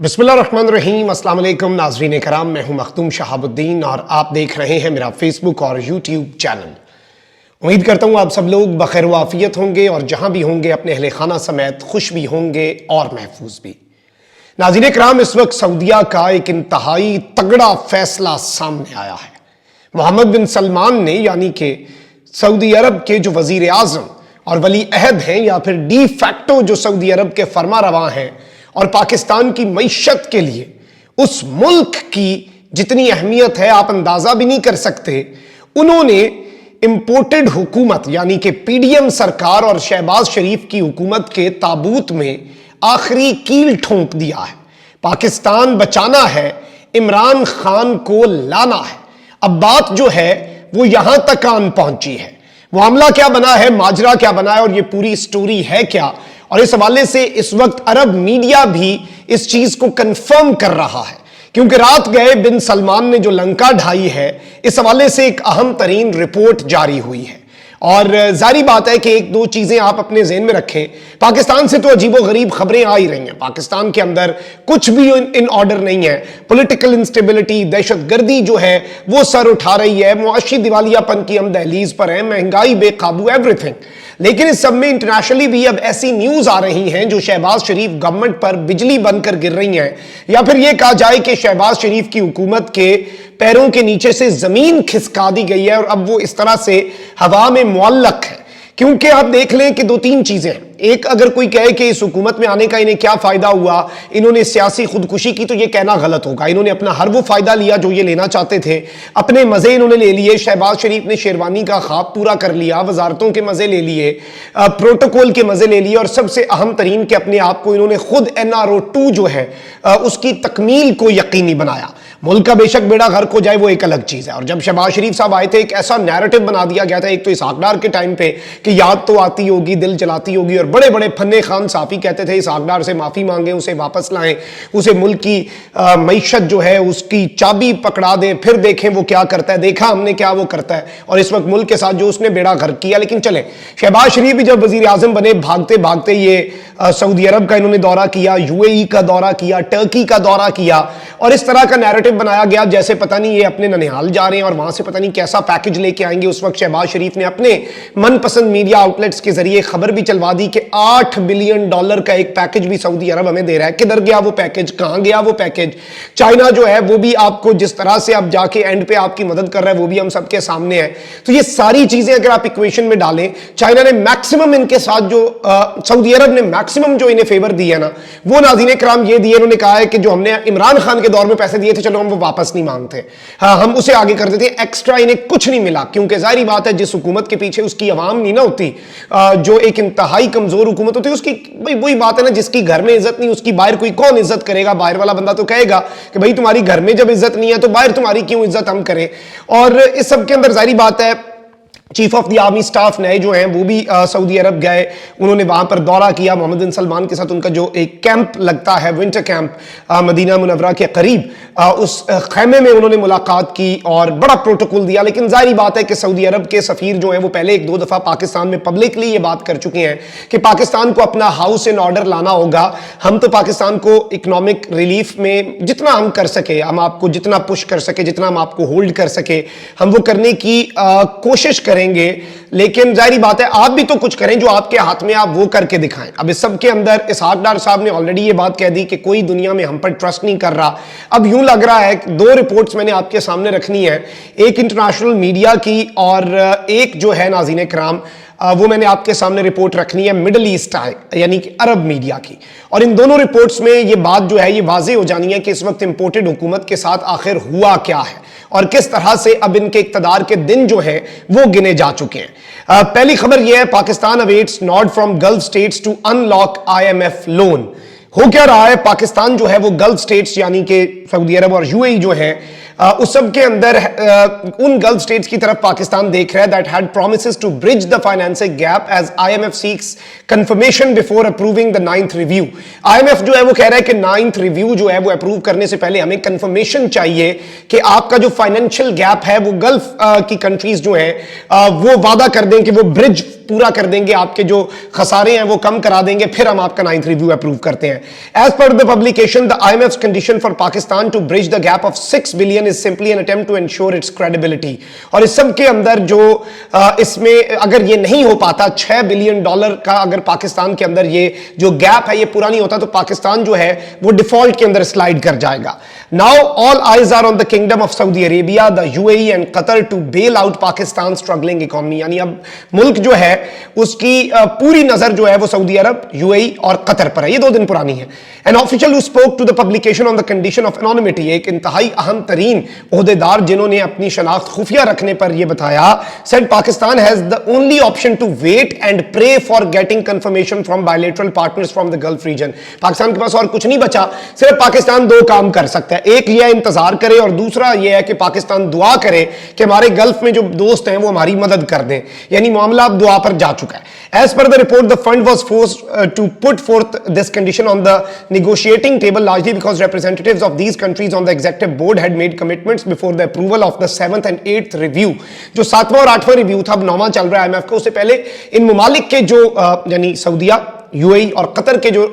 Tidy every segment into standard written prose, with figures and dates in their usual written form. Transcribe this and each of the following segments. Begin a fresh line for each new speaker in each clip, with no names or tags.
बिस्मिल्लाहिर्रहमानिर्रहीम। अस्सलाम वालेकुम नाज़रीन कराम, मैं हूं मखदूम शहाबुद्दीन और आप देख रहे हैं मेरा फेसबुक और यूट्यूब चैनल। उम्मीद करता हूं आप सब लोग बखैर व आफियत होंगे और जहां भी होंगे अपने अहले खाना समेत खुश भी होंगे और महफूज भी। नाज़रीन कराम, इस वक्त सऊदीया का एक इंतहाई तगड़ा फैसला सामने आया है। मोहम्मद बिन सलमान ने, यानी कि सऊदी अरब के जो वजीर आजम और वली अहद हैं या फिर डी फैक्टो जो सऊदी अरब के फरमा रवा हैं और पाकिस्तान की मईशत के लिए उस मुल्क की जितनी अहमियत है आप अंदाजा भी नहीं कर सकते, उन्होंने इंपोर्टेड हुकूमत यानी कि पीडीएम सरकार और शहबाज शरीफ की हुकूमत के ताबूत में आखिरी कील ठोंक दिया है। पाकिस्तान बचाना है, इमरान खान को लाना है। अब बात जो है वो यहां तक आन पहुंची है। मामला क्या बना है, माजरा क्या बना है और ये पूरी स्टोरी है क्या, और इस हवाले से इस वक्त अरब मीडिया भी इस चीज को कंफर्म कर रहा है, क्योंकि रात गए बिन सलमान ने जो लंका ढाई है, इस हवाले से एक अहम तरीन रिपोर्ट जारी हुई है। और जारी बात है कि एक दो चीजें आप अपने ज़हन में रखें। पाकिस्तान से तो अजीबो गरीब खबरें आ ही रही हैं। पाकिस्तान के अंदर कुछ भी इन ऑर्डर नहीं है। पॉलिटिकल इंस्टेबिलिटी, दहशतगर्दी जो है वो सर उठा रही है। मुआशी दिवालियापन की हम दहलीज पर हैं, महंगाई बेकाबू, एवरीथिंग। लेकिन इस सब में इंटरनेशनली भी अब ऐसी न्यूज आ रही हैं जो शहबाज शरीफ गवर्नमेंट पर बिजली बनकर गिर रही हैं, या फिर यह कहा जाए कि शहबाज शरीफ की हुकूमत के पैरों के नीचे से जमीन खिसका दी गई है और अब वो इस तरह से हवा में मुअल्लक है। क्योंकि आप देख लें कि दो तीन चीजें हैं। एक, अगर कोई कहे कि इस हुकूमत में आने का इन्हें क्या फायदा हुआ, इन्होंने सियासी खुदकुशी की, तो ये कहना गलत होगा। इन्होंने अपना हर वो फायदा लिया जो ये लेना चाहते थे, अपने मजे इन्होंने ले लिए। शहबाज शरीफ ने शेरवानी का ख्वाब पूरा कर लिया, वजारतों के मजे ले लिए, प्रोटोकॉल के मजे ले लिए, और सबसे अहम तरीन के अपने आप को इन्होंने खुद NRO2 जो है उसकी तकमील को यकीनी बनाया। मुल्क का बेशक बेड़ा गर्क हो जाए वो एक अलग चीज है। और जब शहबाज शरीफ साहब आए थे, एक ऐसा नैरेटिव बना दिया गया था, एक तो इसहाक डार के टाइम पे कि याद तो आती होगी, दिल जलाती होगी, और बड़े बड़े फन्ने खान साफी कहते थे इसहाक डार से माफी मांगे, उसे वापस लाएं, उसे मुल्क की मईशत जो है उसकी चाबी पकड़ा दें, फिर देखें वो क्या करता है। देखा हमने क्या वो करता है, और इस वक्त मुल्क के साथ जो उसने बेड़ा गर्क किया। लेकिन चले, शहबाज शरीफ भी जब वजीर आजम बने, भागते भागते ये सऊदी अरब का इन्होंने दौरा किया, UAE का दौरा किया, टर्की का दौरा किया, और इस तरह का नैरेटिव बनाया गया जैसे पता नहीं ये अपने ननिहाल जा रहे हैं और वहां से पता नहीं कैसा पैकेज लेके आएंगे। उस वक्त शहबाज शरीफ ने अपने मनपसंद मीडिया आउटलेट्स के जरिए खबर भी चलवा दी कि $8 बिलियन का एक पैकेज भी सऊदी अरब हमें दे रहा है। किधर गया वो पैकेज, कहां गया वो पैकेज? चाइना जो है वो भी आपको जिस तरह से अब जाके एंड पे आपकी मदद कर रहा है वो भी हम सबके सामने है। तो ये सारी चीजें अगर आप इक्वेशन में डालें, चाइना ने मैक्सिमम इनके साथ जो सऊदी अरब ने मैक्सिमम जो इन्हें फेवर दिया ना, वो नाज़रीन कराम ये दिए। उन्होंने कहा है कि जो हमने इमरान खान के दौर में पैसे दिए थे, चलो हम वो वापस नहीं मांगते, हाँ हम उसे आगे कर देते। एक्स्ट्रा इन्हें कुछ नहीं मिला, क्योंकि जाहिर बात है जिस हुकूमत के पीछे उसकी आवाम नहीं ना होती, जो एक इंतहाई कमजोर हुकूमत होती है, उसकी भाई वही बात है ना, जिसकी घर में इज्जत नहीं उसकी बाहर कोई कौन इज्जत करेगा। बाहर वाला बंदा तो कहेगा कि भाई तुम्हारी घर में जब इज्जत नहीं है तो बाहर तुम्हारी क्यों इज्जत हम करें। और इस सब के अंदर जाहिर बात है chief of the army staff नए जो हैं वो भी सऊदी अरब गए, उन्होंने वहां पर दौरा किया। मोहम्मद बिन सलमान के साथ उनका जो एक कैंप लगता है, विंटर कैंप मदीना मुनव्वरा के करीब, उस खैमे में उन्होंने मुलाकात की और बड़ा प्रोटोकॉल दिया। लेकिन जाहिर बात है कि सऊदी अरब के सफीर जो हैं वो पहले एक दो दफा पाकिस्तान में पब्लिकली ये बात कर चुके हैं कि पाकिस्तान को अपना हाउस इन ऑर्डर लाना होगा। हम तो पाकिस्तान को इकोनॉमिक रिलीफ में जितना हम कर सके, हम आपको जितना पुश कर सके, जितना हम आपको होल्ड कर सके, हम वो करने की कोशिश करें। लेकिन जाहिर बात है आप भी तो कुछ करें, जो आपके हाथ में आप वो करके दिखाएं। अब इस सब के अंदर इसहाक डार साहब ने ऑलरेडी ये बात कह दी कि कोई दुनिया में हम पर ट्रस्ट नहीं कर रहा। अब यूं लग रहा है कि दो रिपोर्ट्स मैंने आपके सामने रखनी है, एक इंटरनेशनल मीडिया की और एक जो है नाज़रीन कराम वो मैंने आपके सामने रिपोर्ट रखनी है मिडल ईस्ट यानी कि अरब मीडिया की। और इन दोनों रिपोर्ट्स में ये बात जो है ये वाज़ेह हो जानी है कि इस वक्त इंपोर्टेड हुकूमत के साथ आखिर हुआ क्या है और किस तरह से अब इनके इक्तदार के दिन जो है वो गिने जा चुके हैं। पहली खबर यह है, Pakistan awaits nod from gulf states to unlock IMF loan. हो क्या रहा है, पाकिस्तान जो है वो गल्फ स्टेट्स यानी कि सऊदी अरब और यूएई जो है उस सब के अंदर उन गल्फ स्टेट्स की तरफ पाकिस्तान देख रहा है that had promises to bridge the financial gap as IMF seeks confirmation before approving the 9th review. IMF जो है वो कह रहा है कि 9th रिव्यू जो है वो अप्रूव करने से पहले हमें कंफर्मेशन चाहिए कि आपका जो फाइनेंशियल गैप है वो गल्फ की कंट्रीज जो है वो वादा कर दें कि वो ब्रिज पूरा कर देंगे, आपके जो खसारे हैं वो कम करा देंगे, फिर हम आपका 9th रिव्यू अप्रूव करते हैं। As per the publication the IMF condition for Pakistan to bridge the gap of 6 billion is simply an attempt to ensure its credibility. और इस सब के अंदर जो इसमें अगर ये नहीं हो पाता, $6 बिलियन का अगर पाकिस्तान के अंदर ये जो गैप है ये पूरा नहीं होता, तो पाकिस्तान जो है वो डिफॉल्ट के अंदर स्लाइड कर जाएगा। Now all eyes are on the kingdom of Saudi Arabia, the UAE and Qatar to bail out Pakistan struggling economy. यानी अब मुल्क जो है उसकी पूरी नजर जो है वो सऊदी अरब, यूएई और कतर पर है। ये 2 दिन पुरानी है। An official who spoke to the publication on the condition of anonymity, एक इंतहाई अहम तरीन ओहदेदार जिन्होंने अपनी शनाख्त खुफिया रखने पर यह बताया, said Pakistan has the only option to wait and pray for getting confirmation from bilateral partners from the gulf region. Pakistan के पास और कुछ नहीं बचा, सिर्फ पाकिस्तान 2 काम कर सकता है। एक यह इंतजार करे और दूसरा यह है कि पाकिस्तान दुआ करे कि हमारे गल्फ में जो दोस्त हैं वो हमारी मदद कर दें। यानी मामला अब दुआ पर जा चुका है। As per the report, the fund was forced to put forth this condition on the negotiating table largely because representatives of these countries on the executive board had made commitments before the approval of the 7th and 8th review। जो 7वां और 8वां review था, अब 9वां चल रहा है IMF का, उससे पहले इन मुमालिक के जो यानी सऊदीया, यूएई और कतर के जो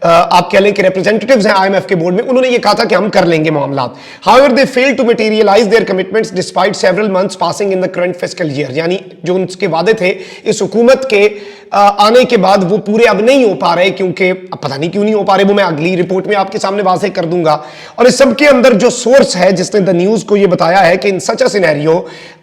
आप कह लें कि रिप्रेजेंटेटिव्स हैं आईएमएफ के बोर्ड में, उन्होंने ये कहा था कि हम कर लेंगे मामला। However they failed to materialise their commitments despite several months passing in the current fiscal year. यानी जो उनके वादे थे इस हुकूमत के आने के बाद वो पूरे अब नहीं हो पा रहे, क्योंकि अब पता नहीं क्यों नहीं हो पा रहे, वो मैं अगली रिपोर्ट में आपके सामने वाज़ेह कर दूंगा। और इस सब के अंदर जो सोर्स है जिसने द न्यूज को ये बताया है कि इन सच अ सिनेरियो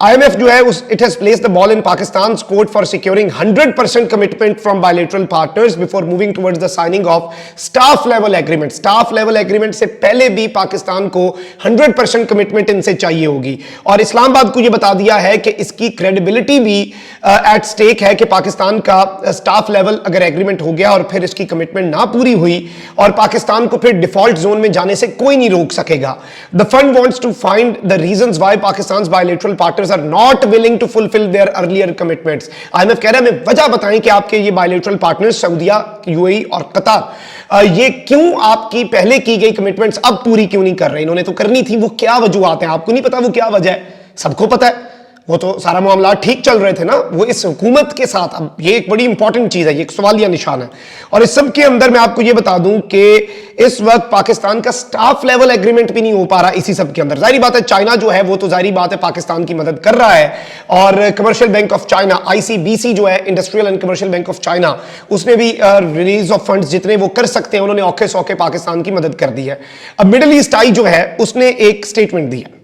आईएमएफ जो है it has placed the ball in Pakistan court for securing 100% commitment from bilateral partners before moving towards the signing off staff level agreement. Staff level agreement से पहले भी पाकिस्तान को 100% कमिटमेंट इनसे चाहिए होगी। और इस्लामाबाद को यह बता दिया है कि इसकी क्रेडिबिलिटी भी एट स्टेक है कि पाकिस्तान का स्टाफ लेवल अगर एग्रीमेंट हो गया और फिर इसकी कमिटमेंट ना पूरी हुई और पाकिस्तान को फिर डिफॉल्ट जोन में जाने से कोई नहीं रोक सकेगा। The fund wants to find the reasons why Pakistan's bilateral partners are not willing to fulfil their earlier commitments. IMF कह रहा है हमें वजह बताएं कि आपके ये बायलैटरल पार्टनर्स सऊदीया, यूएई और कतर ये क्यों आपकी पहले की गई कमिटमेंट्स अब पूरी क्यों नहीं कर रहे? इन्होंने तो करनी थी, वो क्या वजूहात हैं? आपको नहीं पता वो क्या वजह है? सबको पता है, वो तो सारा मामला ठीक चल रहे थे ना वो इस हुकूमत के साथ। अब ये एक बड़ी इंपॉर्टेंट चीज है, ये एक सवालिया निशान है। और इस सब के अंदर मैं आपको ये बता दूं कि इस वक्त पाकिस्तान का स्टाफ लेवल एग्रीमेंट भी नहीं हो पा रहा इसी सब के अंदर। जाहिर बात है चाइना जो है वो तो जाहिर बात है पाकिस्तान की मदद कर रहा है, और commercial bank of China ICBC जो है industrial and commercial bank of China, उसने भी रिलीज ऑफ फंड्स जितने वो कर सकते हैं उन्होंने औखे सौखे पाकिस्तान की मदद कर दी है। अब मिडिल ईस्ट आई जो है उसने एक स्टेटमेंट दी है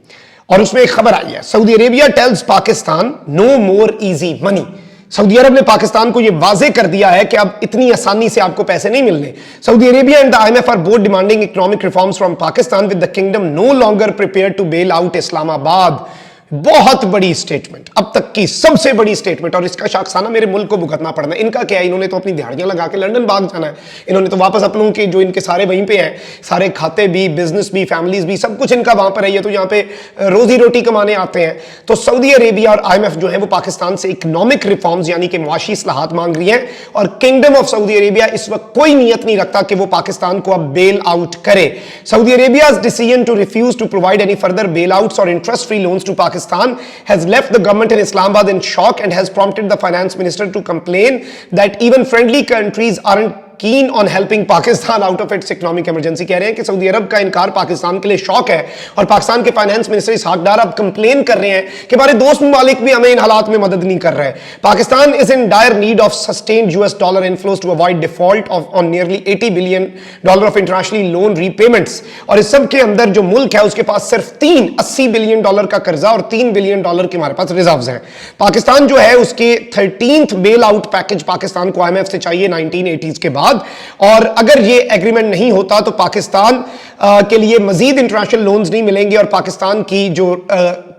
और उसमें एक खबर आई है, Saudi Arabia tells Pakistan no more easy money. Saudi Arab ने पाकिस्तान को यह वाजे कर दिया है कि अब इतनी आसानी से आपको पैसे नहीं मिलने। Saudi Arabia and the IMF are both demanding economic reforms from Pakistan with the kingdom no longer prepare to bail out Islamabad. बहुत बड़ी स्टेटमेंट, अब तक की सबसे बड़ी स्टेटमेंट, और इसका शाखसाना मेरे मुल्क को भुगतना पड़ना है। इनका क्या है, इन्होंने तो अपनी दिहाड़ियां लगा के लंदन भाग जाना है, इन्होंने तो वापस अपनों के जो इनके सारे वहीं पे हैं, सारे खाते भी, बिजनेस भी, फैमिलीज भी, सब कुछ इनका वहां पर है। ये तो यहाँ पे रोजी रोटी कमाने आते हैं। तो सऊदी अरेबिया और आईएमएफ जो है वो पाकिस्तान से इकोनॉमिक रिफॉर्म्स यानी कि मुआशी इस्लाहात मांग रही हैं, और किंगडम ऑफ सऊदी अरेबिया इस वक्त कोई नीयत नहीं रखता कि वो पाकिस्तान को अब बेल आउट करे। सऊदी अरेबिया's decision to refuse to provide any further bailouts or interest-free loans to Pakistan has left the government in Islamabad in shock and has prompted the finance minister to complain that even friendly countries aren't keen on helping Pakistan out of its economic emergency। कह रहे हैं कि Saudi अरब का इनकार पाकिस्तान के लिए shock है, और पाकिस्तान के फाइनेंस मिनिस्टर इसहाक डार अब कंप्लेन कर रहे हैं कि हमारे दोस्त ममालिक भी हमें इन हालात में मदद नहीं कर रहे हैं। Pakistan is in dire need of sustained US dollar inflows to avoid default on nearly $80 billion of international loan repayments. और इस सब के अंदर जो मुल्क है उसके पास सिर्फ $80 बिलियन का कर्जा और $3 बिलियन के हमारे पास रिजर्व्स हैं। पाकिस्तान जो है उसके 13th bail out package Pakistan को आईएमएफ से चाहिए 1980s के बाद, और अगर ये एग्रीमेंट नहीं होता तो पाकिस्तान के लिए मजीद इंटरनेशनल लोन्स नहीं मिलेंगे, और पाकिस्तान की जो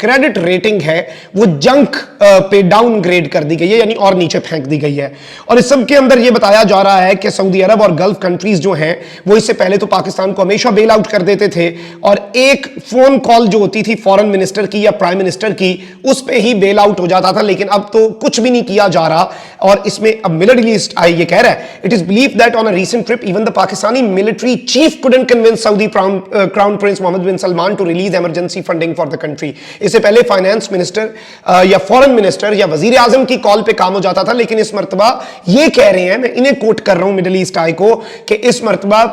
क्रेडिट रेटिंग है वो जंक पे डाउन ग्रेड कर दी गई है, यानी और नीचे फेंक दी गई है। और इस सब के अंदर ये बताया जा रहा है कि सऊदी अरब और गल्फ कंट्रीज जो हैं वो इससे पहले तो पाकिस्तान को हमेशा बेल आउट कर देते थे, और एक फोन कॉल जो होती थी फॉरेन मिनिस्टर की या प्राइम मिनिस्टर की, उस पे ही बेल आउट हो जाता था। लेकिन अब तो कुछ भी नहीं किया जा रहा। और इसमें अब मिलिट्री ईस्ट ये कह रहा है, it is believe that on a recent trip even the Pakistani military chief couldn't convince Saudi Crown Prince Mohammed bin Salman to release emergency funding for the country। इससे पहले फाइनेंस मिनिस्टर या foreign minister या वजीर आजम की call पे काम हो जाता था, लेकिन इस मर्तबा ये कह रहे हैं, मैं इन्हें कोट कर रहा हूं मिडिल ईस्ट आई को, कि इस मर्तबा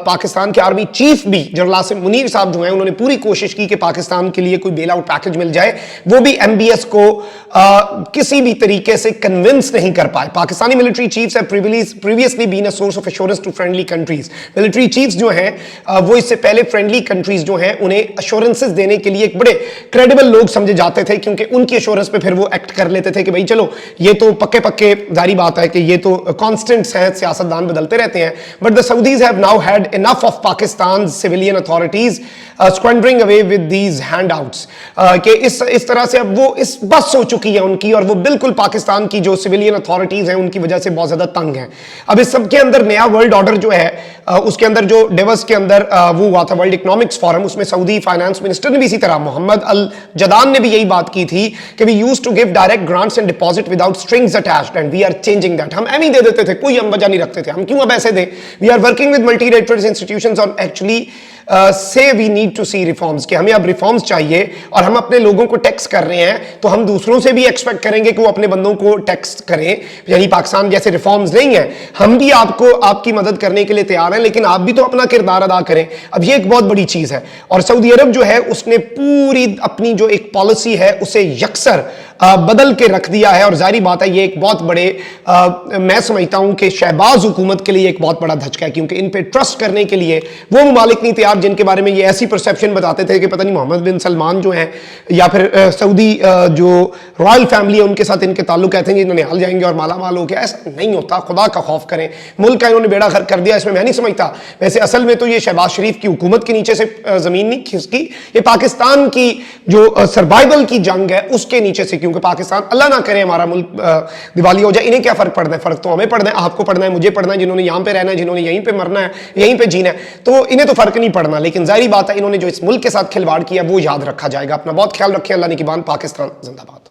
पाकिस्तान के आर्मी चीफ भी जनरल आसिम मुनीर साहब जो हैं उन्होंने पूरी कोशिश की कि पाकिस्तान के लिए कोई बेल आउट पैकेज मिल जाए, वो भी एमबीएस को किसी भी तरीके से कन्विंस नहीं कर पाए। Pakistani military chiefs have previously been a source of assurance to friendly countries. Military chiefs जो हैं वो इससे पहले फ्रेंडली कंट्रीज जो हैं उन्हें एश्योरेंसेस देने के लिए एक बड़े क्रेडिबल लोग समझे जाते थे, क्योंकि उनकी एश्योरेंस पे फिर वो एक्ट कर लेते थे कि भाई चलो ये तो पक्के पक्के, जारी बात है कि ये तो कांस्टेंट्स हैं, सियासतदान बदलते रहते हैं। But the Saudis have now had enough of Pakistan civilian authorities squandering away with these handouts, कि इस तरह से अब वो इस बस हो चुकी है उनकी, और वो बिल्कुल पाकिस्तान की जो सिविलियन अथॉरिटीज हैं उनकी वजह से बहुत ज्यादा तंग हैं। अब इस सब के अंदर नया वर्ल्ड ऑर्डर जो है उसके अंदर जो डेवस के अंदर वो हुआ था वर्ल्ड इकोनॉमिक्स फोरम, उसमें सऊदी फाइनेंस मिनिस्टर ने भी इसी तरह, मोहम्मद अल जदान ने भी यही बात की थी कि we used to give direct grants and deposit without strings attached and we are changing that. हम एम ही दे देते थे, कोई हम वजह नहीं रखते थे, हम क्यों अब ऐसे दें। We are working with multilateral institutions on actually so we need to see reforms, कि हमें अब रिफॉर्म्स चाहिए, और हम अपने लोगों को टैक्स कर रहे हैं तो हम दूसरों से भी एक्सपेक्ट करेंगे कि वो अपने बंदों को टैक्स करें। यानी पाकिस्तान जैसे रिफॉर्म्स नहीं है, हम भी आपको आपकी मदद करने के लिए तैयार हैं, लेकिन आप भी तो अपना किरदार अदा करें। अब ये एक बहुत बड़ी चीज है, और सऊदी अरब जो है उसने पूरी अपनी जो एक पॉलिसी है उसे यकसर बदल के रख दिया है। और जाहिर बात है ये एक बहुत बड़े मैं समझता हूं कि शहबाज हुकूमत के लिए एक बहुत बड़ा धचका है, क्योंकि इन पे ट्रस्ट करने के लिए वो ममालिक नहीं तैयार जिनके बारे में ये ऐसी परसेप्शन बताते थे कि पता नहीं मोहम्मद बिन सलमान जो हैं या फिर सऊदी जो रॉयल फैमिली है उनके साथ इनके ताल्लुक कहते हैं कि इन्होंने हाल जाएंगे और माला माल हो गया। ऐसा नहीं होता, खुदा का खौफ करें। मुल्क का इन्होंने बेड़ा गर्क कर दिया, इसमें मैं नहीं समझता। वैसे असल में तो ये शहबाज शरीफ की हुकूमत के नीचे से जमीन नहीं खिसकी, ये पाकिस्तान की जो सर्वाइवल की जंग है उसके नीचे से, क्योंकि पाकिस्तान, अल्लाह ना करे हमारा मुल्क दिवाली हो जाए, इन्हें क्या फर्क पड़ना है? फर्क तो हमें पड़ना है, आपको पड़ना है, मुझे पड़ना है, जिन्होंने यहां पे रहना है, जिन्होंने यहीं पे मरना है, यहीं पे जीना है, तो इन्हें तो फर्क नहीं पड़ना। लेकिन जाहिर बात है इन्होंने जो इस मुल्क के साथ खिलवाड़ किया वो याद रखा जाएगा। अपना बहुत ख्याल रखें। अल्लाह निगहबान। पाकिस्तान जिंदाबाद।